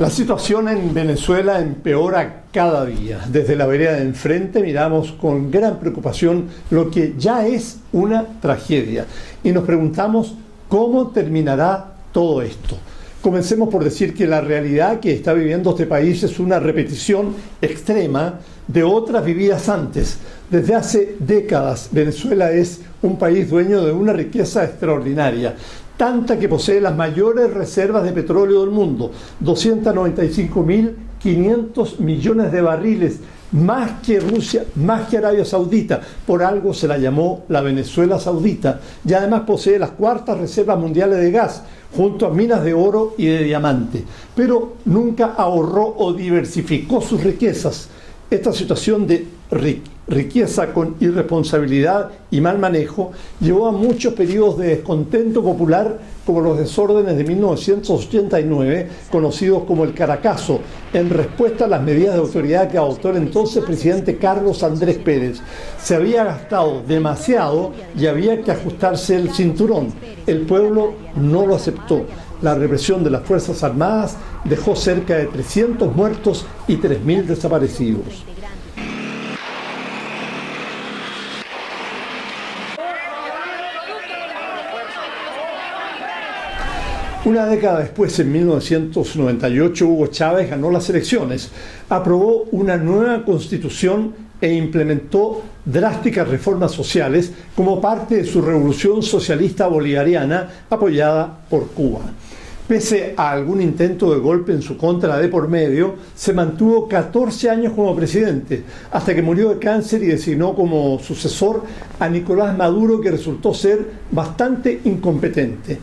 La situación en Venezuela empeora cada día. Desde la vereda de enfrente miramos con gran preocupación lo que ya es una tragedia y nos preguntamos cómo terminará todo esto. Comencemos por decir que la realidad que está viviendo este país es una repetición extrema de otras vividas antes. Desde hace décadas, Venezuela es un país dueño de una riqueza extraordinaria, tanta que posee las mayores reservas de petróleo del mundo, 295.500 millones de barriles, más que Rusia, más que Arabia Saudita. Por algo se la llamó la Venezuela Saudita. Y además posee las cuartas reservas mundiales de gas, junto a minas de oro y de diamante. Pero nunca ahorró o diversificó sus riquezas. Esta situación de riqueza con irresponsabilidad y mal manejo llevó a muchos periodos de descontento popular, como los desórdenes de 1989, conocidos como el Caracazo, en respuesta a las medidas de autoridad que adoptó el entonces presidente Carlos Andrés Pérez. Se había gastado demasiado y había que ajustarse el cinturón. El pueblo no lo aceptó. La represión de las Fuerzas Armadas dejó cerca de 300 muertos y 3.000 desaparecidos. Una década después, en 1998, Hugo Chávez ganó las elecciones, aprobó una nueva constitución e implementó drásticas reformas sociales como parte de su revolución socialista bolivariana apoyada por Cuba. Pese a algún intento de golpe en su contra de por medio, se mantuvo 14 años como presidente, hasta que murió de cáncer y designó como sucesor a Nicolás Maduro, que resultó ser bastante incompetente.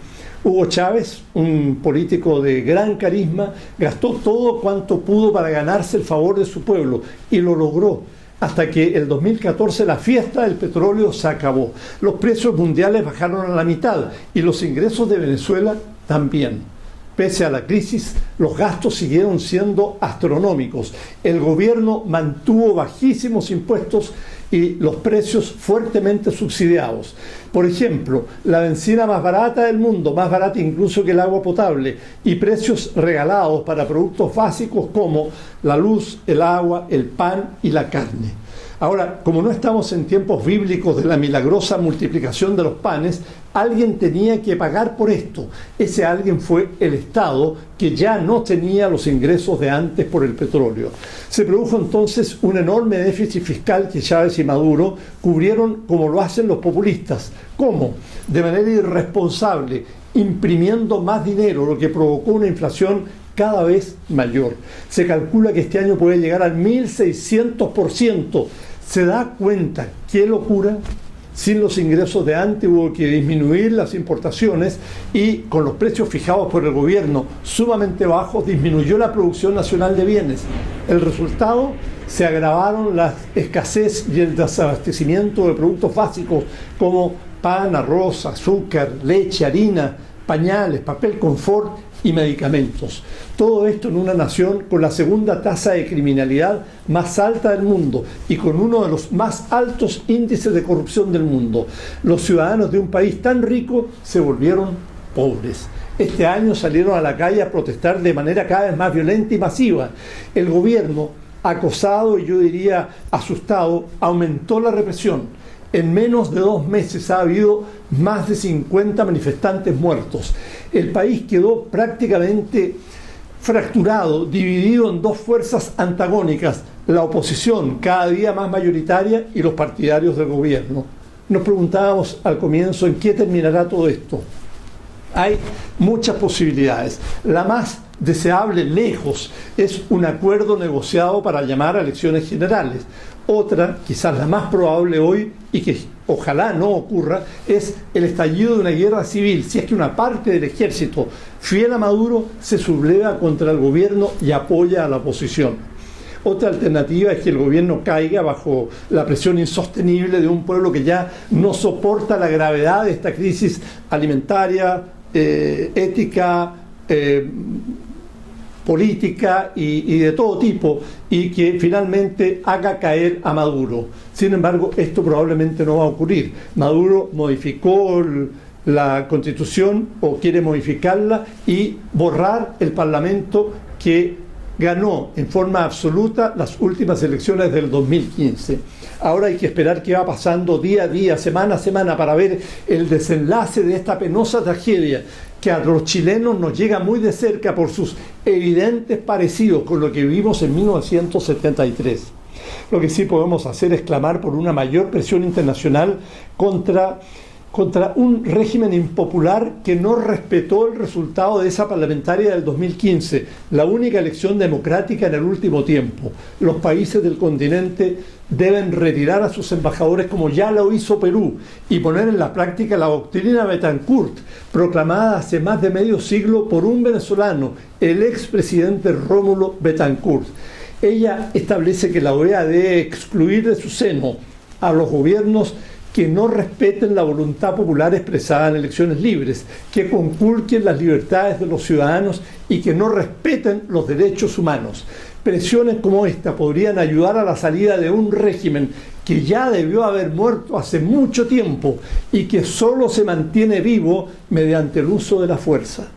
Hugo Chávez, un político de gran carisma, gastó todo cuanto pudo para ganarse el favor de su pueblo y lo logró, hasta que el 2014 la fiesta del petróleo se acabó. Los precios mundiales bajaron a la mitad y los ingresos de Venezuela también. Pese a la crisis, los gastos siguieron siendo astronómicos. El gobierno mantuvo bajísimos impuestos y los precios fuertemente subsidiados. Por ejemplo, la benzina más barata del mundo, más barata incluso que el agua potable, y precios regalados para productos básicos como la luz, el agua, el pan y la carne. Ahora, como no estamos en tiempos bíblicos de la milagrosa multiplicación de los panes, alguien tenía que pagar por esto. Ese alguien fue el Estado, que ya no tenía los ingresos de antes por el petróleo. Se produjo entonces un enorme déficit fiscal que Chávez y Maduro cubrieron como lo hacen los populistas. ¿Cómo? De manera irresponsable, imprimiendo más dinero, lo que provocó una inflación cada vez mayor. Se calcula que este año puede llegar al 1.600%. ¿Se da cuenta qué locura? Sin los ingresos de antes hubo que disminuir las importaciones y con los precios fijados por el gobierno sumamente bajos disminuyó la producción nacional de bienes. El resultado, se agravaron la escasez y el desabastecimiento de productos básicos como pan, arroz, azúcar, leche, harina, pañales, papel confort y medicamentos. Todo esto en una nación con la segunda tasa de criminalidad más alta del mundo y con uno de los más altos índices de corrupción del mundo. Los ciudadanos de un país tan rico se volvieron pobres. Este año salieron a la calle a protestar de manera cada vez más violenta y masiva. El gobierno, acosado y yo diría asustado, aumentó la represión. En menos de 2 meses ha habido más de 50 manifestantes muertos. El país quedó prácticamente fracturado, dividido en 2 fuerzas antagónicas, la oposición cada día más mayoritaria y los partidarios del gobierno. Nos preguntábamos al comienzo en qué terminará todo esto. Hay muchas posibilidades. La más deseable lejos es un acuerdo negociado para llamar a elecciones generales. Otra, quizás la más probable hoy y que ojalá no ocurra, es el estallido de una guerra civil, si es que una parte del ejército fiel a Maduro se subleva contra el gobierno y apoya a la oposición. Otra alternativa es que el gobierno caiga bajo la presión insostenible de un pueblo que ya no soporta la gravedad de esta crisis alimentaria, ética, política y de todo tipo, y que finalmente haga caer a Maduro. Sin embargo, esto probablemente no va a ocurrir. Maduro modificó la Constitución o quiere modificarla y borrar el Parlamento que ganó en forma absoluta las últimas elecciones del 2015. Ahora hay que esperar qué va pasando día a día, semana a semana, para ver el desenlace de esta penosa tragedia que a los chilenos nos llega muy de cerca por sus evidentes parecidos con lo que vivimos en 1973. Lo que sí podemos hacer es clamar por una mayor presión internacional contra un régimen impopular que no respetó el resultado de esa parlamentaria del 2015, la única elección democrática en el último tiempo. Los países del continente deben retirar a sus embajadores como ya lo hizo Perú y poner en la práctica la doctrina Betancourt, proclamada hace más de medio siglo por un venezolano, el expresidente Rómulo Betancourt. Ella establece que la OEA debe excluir de su seno a los gobiernos que no respeten la voluntad popular expresada en elecciones libres, que conculquen las libertades de los ciudadanos y que no respeten los derechos humanos. Presiones como esta podrían ayudar a la salida de un régimen que ya debió haber muerto hace mucho tiempo y que solo se mantiene vivo mediante el uso de la fuerza.